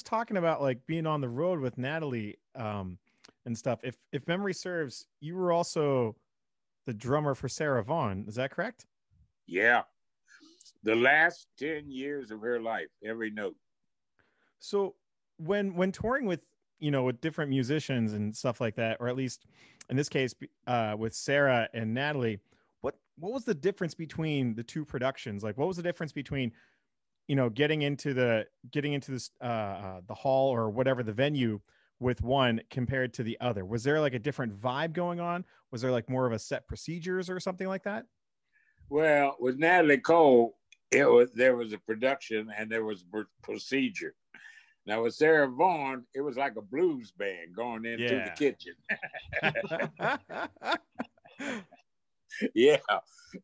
talking about like being on the road with Natalie and stuff. If memory serves, you were also the drummer for Sarah Vaughan. Is that correct? Yeah. The last 10 years of her life, every note. So when touring with, you know, with different musicians and stuff like that, or at least in this case with Sarah and Natalie, what was the difference between the two productions? Like, what was the difference between, you know, getting into this the hall or whatever the venue with one compared to the other? Was there like a different vibe going on? Was there like more of a set procedures or something like that? Well, with Natalie Cole, there was a production and there was a procedure. Now with Sarah Vaughan, it was like a blues band going into the kitchen. Yeah,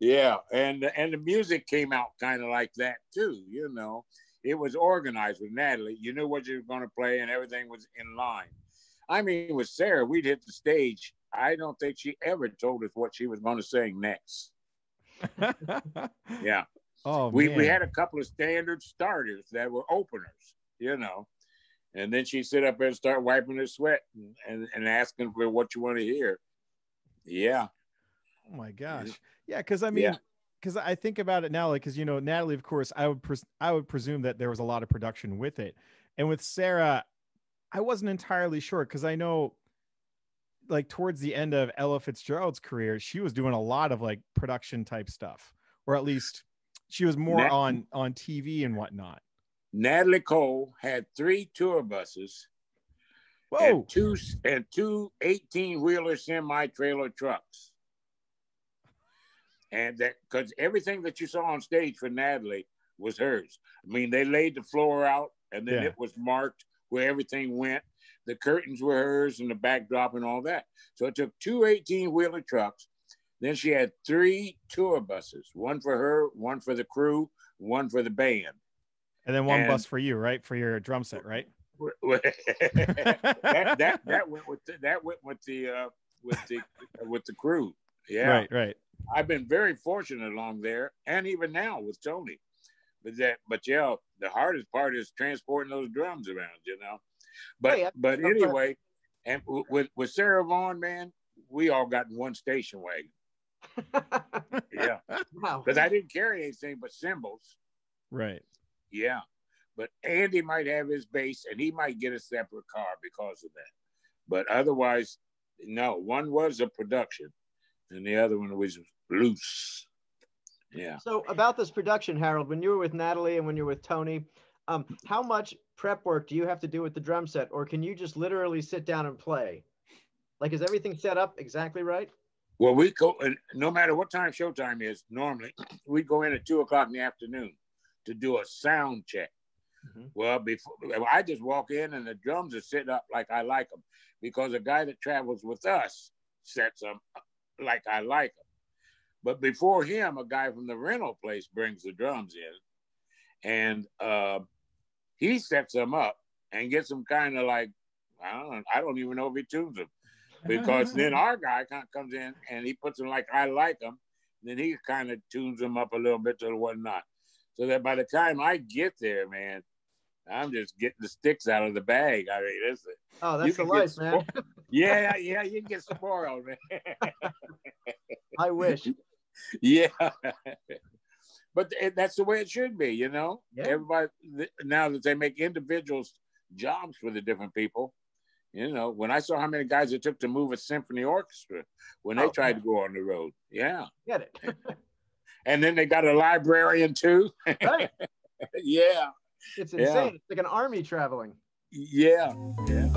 yeah, and the music came out kind of like that too. You know, it was organized with Natalie. You knew what you were going to play, and everything was in line. I mean, with Sarah, we'd hit the stage. I don't think she ever told us what she was going to sing next. Yeah. Oh, we had a couple of standard starters that were openers, you know, and then she'd sit up there and start wiping her sweat and asking for what you want to hear. Yeah. Oh my gosh. Yeah. Because I mean, because I think about it now, like, because, you know, Natalie, of course, I would presume that there was a lot of production with it, and with Sarah, I wasn't entirely sure, because I know, like, towards the end of Ella Fitzgerald's career, she was doing a lot of like production type stuff, or at least she was more on TV and whatnot. Natalie Cole had 3 tour buses. Whoa. And two 18-wheeler semi-trailer trucks. And that, because everything that you saw on stage for Natalie was hers. I mean, they laid the floor out, and then it was marked where everything went. The curtains were hers and the backdrop and all that. So it took 2 18-wheeler trucks. Then she had 3 tour buses, one for her, one for the crew, one for the band. And then one bus for you, right? For your drum set, right? that went with the crew. Yeah. Right. I've been very fortunate along there, and even now with Tony. But yeah, the hardest part is transporting those drums around, you know. But anyway, and with Sarah Vaughan, man, we all got in one station wagon. Yeah. Wow. Because I didn't carry anything but cymbals. Right. Yeah. But Andy might have his bass, and he might get a separate car because of that. But otherwise, no, one was a production, and the other one was loose. Yeah. So about this production, Harold, when you were with Natalie and when you're with Tony, how much prep work do you have to do with the drum set, or can you just literally sit down and play? Like, is everything set up exactly right? Well, we go, and no matter what time showtime is, normally we go in at 2:00 in the afternoon to do a sound check. Mm-hmm. Well, I just walk in and the drums are set up like I like them, because a guy that travels with us sets them like I like them. But before him, a guy from the rental place brings the drums in, and he sets them up and gets them kind of like, I don't even know if he tunes them, because then our guy kind of comes in and he puts them like I like them. Then he kind of tunes them up a little bit to whatnot, so that by the time I get there, man, I'm just getting the sticks out of the bag. I mean, that's the life, man. Yeah, you can get spoiled, man. I wish. Yeah. But that's the way it should be, you know. Yeah. Everybody, now that they make individuals jobs for the different people, you know, when I saw how many guys it took to move a symphony orchestra when they tried to go on the road. Yeah. Get it. And then they got a librarian too. Right. Yeah. It's insane. Yeah. It's like an army traveling. Yeah. Yeah.